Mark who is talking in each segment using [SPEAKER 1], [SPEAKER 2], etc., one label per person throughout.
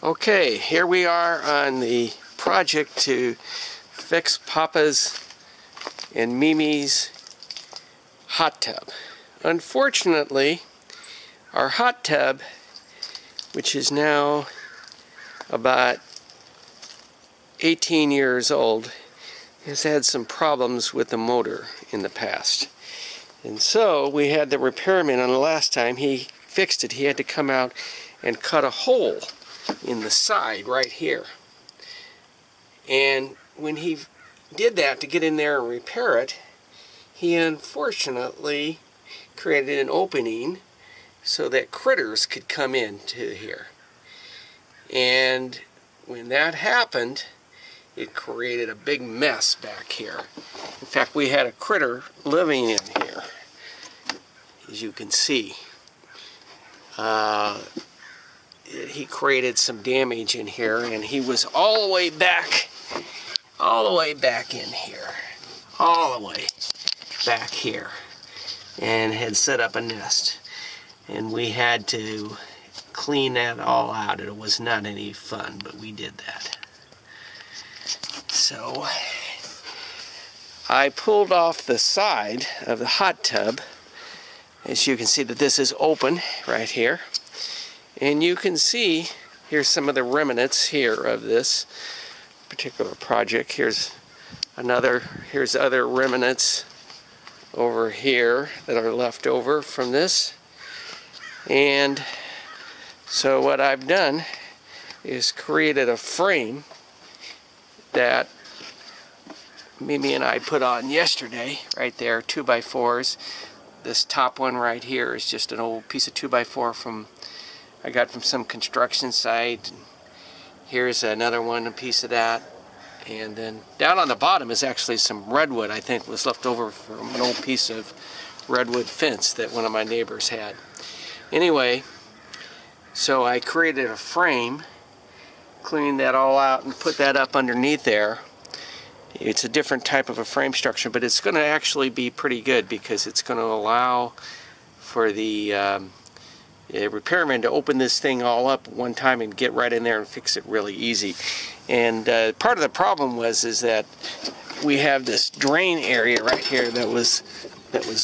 [SPEAKER 1] Okay, here we are on the project to fix Papa's and Mimi's hot tub. Unfortunately, our hot tub, which is now about 18 years old, has had some problems with the motor in the past. And so we had the repairman on the last time he fixed it. He had to come out and cut a hole in the side right here. And when he did that to get in there and repair it, he unfortunately created an opening so that critters could come into here. And when that happened, it created a big mess back here. In fact, we had a critter living in here, as you can see. He created some damage in here, and he was all the way back in here, all the way back here, and had set up a nest. And we had to clean that all out. It was not any fun, but we did that. So I pulled off the side of the hot tub. As you can see that this is open right here. And you can see, here's some of the remnants here of this particular project. Here's other remnants over here that are left over from this. And so what I've done is created a frame that Mimi and I put on yesterday, right there, 2x4s. This top one right here is just an old piece of 2x4 I got from some construction site. Here's another one, a piece of that. And then down on the bottom is actually some redwood, I think was left over from an old piece of redwood fence that one of my neighbors had. Anyway, so I created a frame, cleaned that all out and put that up underneath there. It's a different type of a frame structure, but it's going to actually be pretty good because it's going to allow for the repairman to open this thing all up one time and get right in there and fix it really easy. And part of the problem is that we have this drain area right here that was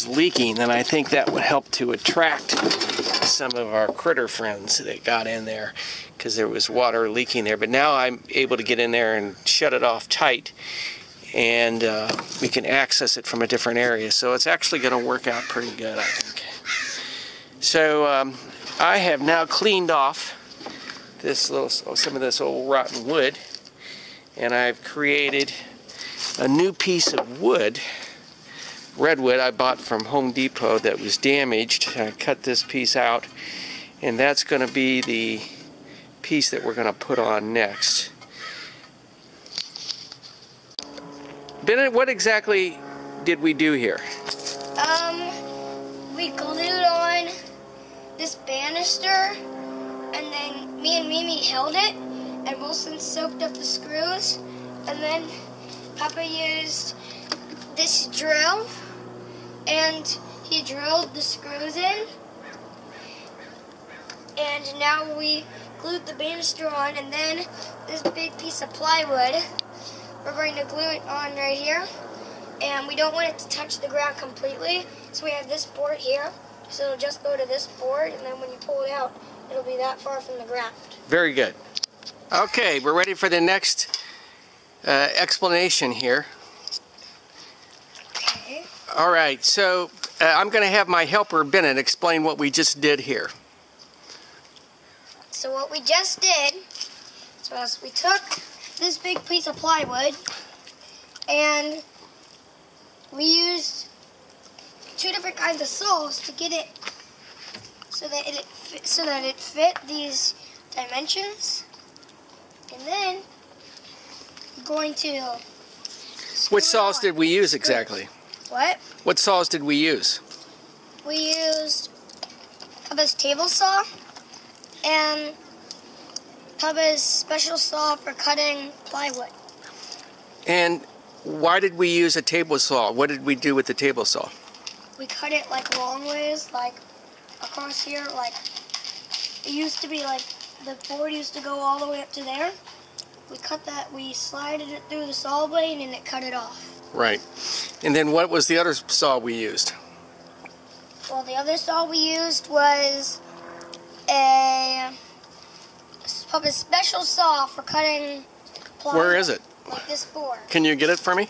[SPEAKER 1] leaking, and I think that would help to attract some of our critter friends that got in there because there was water leaking there. But now I'm able to get in there and shut it off tight, and we can access it from a different area. So it's actually going to work out pretty good, I think. So I have now cleaned off some of this old rotten wood, and I've created a new piece of wood, redwood I bought from Home Depot that was damaged. I cut this piece out, and that's going to be the piece that we're going to put on next. Bennett, what exactly did we do here?
[SPEAKER 2] We glued on this banister, and then me and Mimi held it, and Wilson soaked up the screws, and then Papa used this drill, and he drilled the screws in, and now we glued the banister on, and then this big piece of plywood, we're going to glue it on right here, and we don't want it to touch the ground completely, so we have this board here. So it'll just go to this board, and then when you pull it out, it'll be that far from the ground. Very good.
[SPEAKER 1] Okay, we're ready for the next explanation here.
[SPEAKER 2] Okay.
[SPEAKER 1] All right, so I'm going to have my helper Bennett explain what we just did here.
[SPEAKER 2] So what we just did was we took this big piece of plywood, and we used two different kinds of saws to get it so that it fit these dimensions, and then I'm going to.
[SPEAKER 1] Which saws did we use exactly?
[SPEAKER 2] What?
[SPEAKER 1] What saws did we use?
[SPEAKER 2] We used Papa's table saw and Papa's special saw for cutting plywood.
[SPEAKER 1] And why did we use a table saw? What did we do with the table saw?
[SPEAKER 2] We cut it like long ways, like across here, like it used to be like the board used to go all the way up to there. We cut that, we slided it through the saw blade and it cut it off.
[SPEAKER 1] Right. And then what was the other saw we used?
[SPEAKER 2] Well, the other saw we used was a special saw for cutting plywood.
[SPEAKER 1] Where is it?
[SPEAKER 2] Like this board.
[SPEAKER 1] Can you get it for me?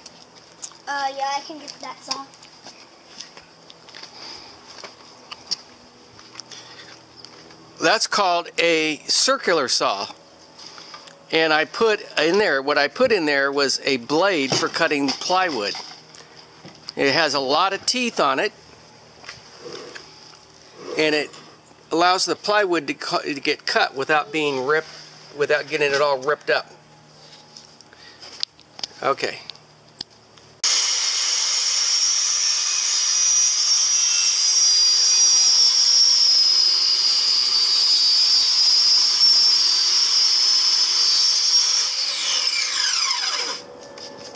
[SPEAKER 2] Yeah, I can get that saw.
[SPEAKER 1] That's called a circular saw. And I put in there, what I put in there was a blade for cutting plywood. It has a lot of teeth on it, and it allows the plywood to get cut without being ripped, without getting it all ripped up. Okay.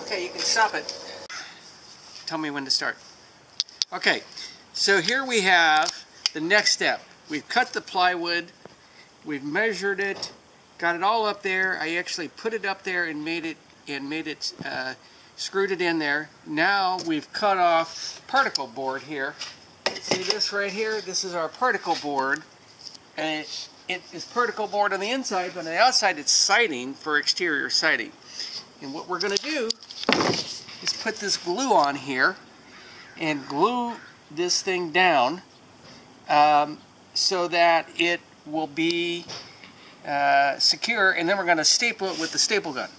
[SPEAKER 1] Okay, you can stop it. Tell me when to start. Okay, so here we have the next step. We've cut the plywood, we've measured it, got it all up there. I actually put it up there and screwed it in there. Now we've cut off particle board here. See this right here? This is our particle board, and it is particle board on the inside, but on the outside it's siding for exterior siding. And what we're going to do is put this glue on here and glue this thing down so that it will be secure, and then we're going to staple it with the staple gun.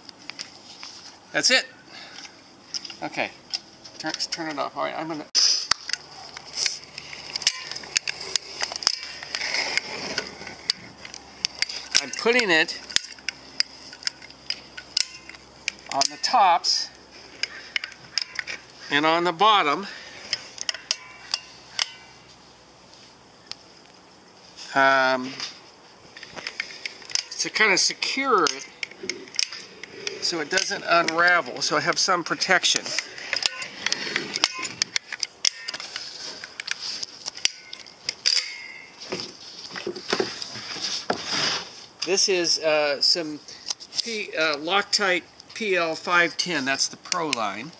[SPEAKER 1] That's it. Okay, turn it off. All right, I'm putting it on the tops and on the bottom to kind of secure it so it doesn't unravel, so I have some protection. This is some Loctite PL510, that's the Pro line.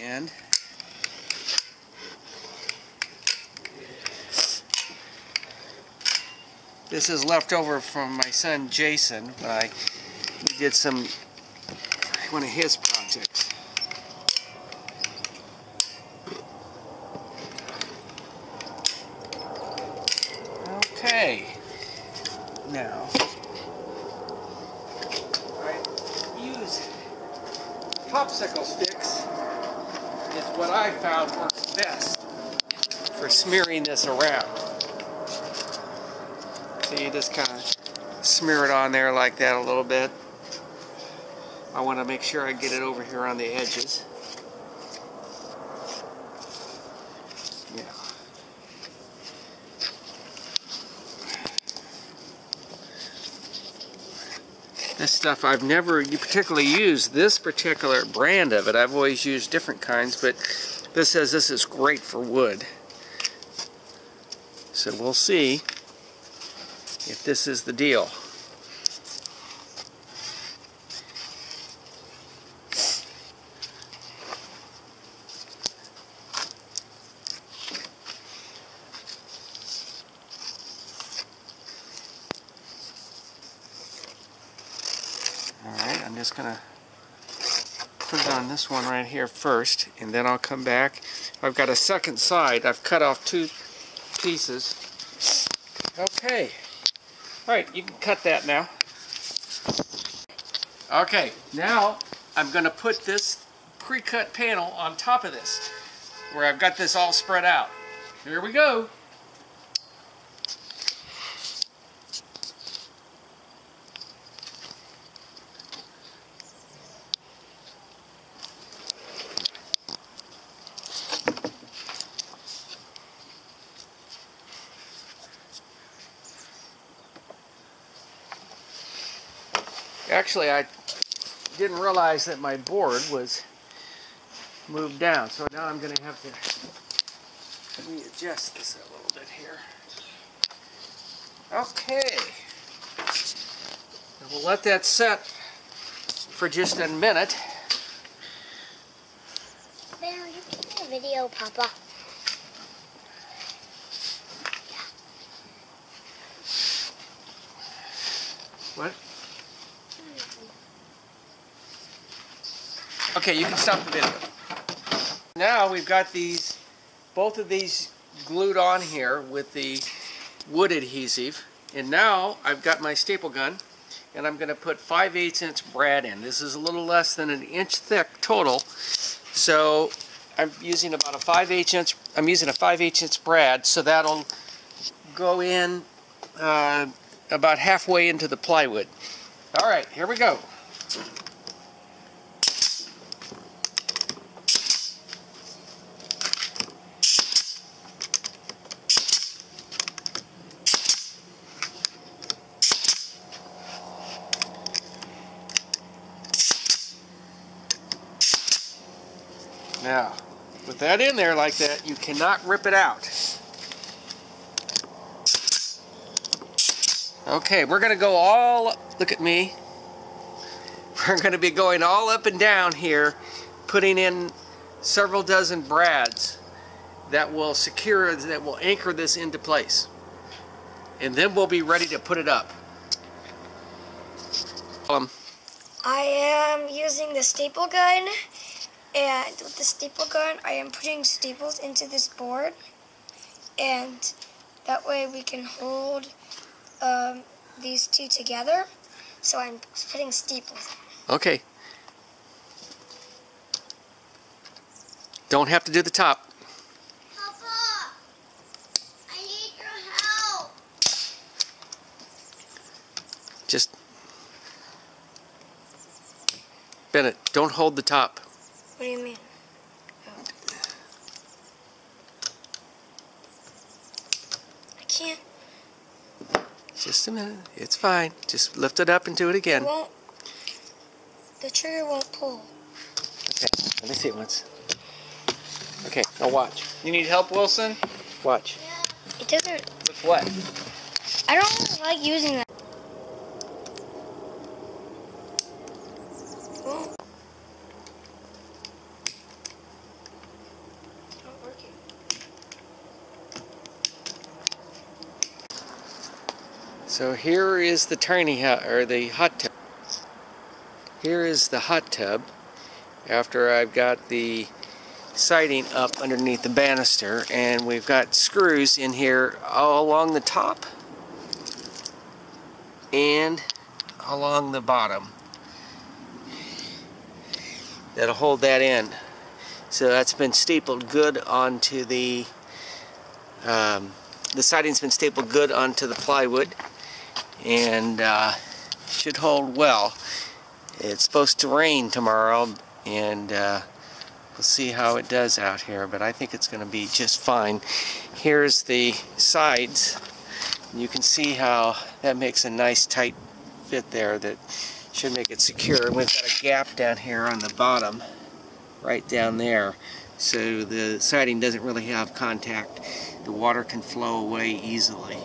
[SPEAKER 1] And this is left over from my son Jason when we did one of his projects. Okay, now I use popsicle sticks. Is what I found works best for smearing this around. So you just kind of smear it on there like that a little bit. I want to make sure I get it over here on the edges. Yeah. This stuff I've never particularly used this particular brand of it. I've always used different kinds, but this says this is great for wood. So we'll see if this is the deal. Alright, I'm just going to put it on this one right here first, and then I'll come back. I've got a second side. I've cut off 2 pieces. Okay. Alright, you can cut that now. Okay, now I'm going to put this pre-cut panel on top of this, where I've got this all spread out. Here we go. Actually, I didn't realize that my board was moved down, so now I'm going to have to readjust this a little bit here. Okay, we'll let that set for just a minute.
[SPEAKER 2] Bear, you can do a video, Papa.
[SPEAKER 1] What? Okay, you can stop the video. Now we've got these, both of these glued on here with the wood adhesive, and now I've got my staple gun, and I'm going to put 5/8" brad in. This is a little less than an inch thick total, so I'm using about a 5/8". I'm using a 5/8" brad, so that'll go in about halfway into the plywood. All right, here we go. Now, with that in there like that, you cannot rip it out. Okay, we're going to go all, look at me, we're going to be going all up and down here, putting in several dozen brads that will secure, that will anchor this into place. And then we'll be ready to put it up.
[SPEAKER 2] I am using the staple gun, and with the staple gun I am putting staples into this board, and that way we can hold these two together. So I'm putting staples.
[SPEAKER 1] Okay. Don't have to do the top.
[SPEAKER 2] Papa, I need your help.
[SPEAKER 1] Just, Bennett, don't hold the top.
[SPEAKER 2] What do you mean? Oh. I can't.
[SPEAKER 1] Just a minute. It's fine. Just lift it up and do it again.
[SPEAKER 2] It won't. The trigger won't pull.
[SPEAKER 1] Okay, let me see it once. Okay, now watch.
[SPEAKER 3] You need help, Wilson?
[SPEAKER 1] Watch.
[SPEAKER 2] It doesn't.
[SPEAKER 1] With what?
[SPEAKER 2] I don't really like using that. Oh. It's not working.
[SPEAKER 1] So here is the tiny or the hot tub. Here is the hot tub after I've got the siding up underneath the banister, and we've got screws in here all along the top and along the bottom that'll hold that in. So that's been stapled good onto the siding's been stapled good onto the plywood, and should hold well. It's supposed to rain tomorrow, and we'll see how it does out here, but I think it's going to be just fine. Here's the sides. You can see how that makes a nice tight fit there that should make it secure. We've got a gap down here on the bottom, right down there, so the siding doesn't really have contact. The water can flow away easily.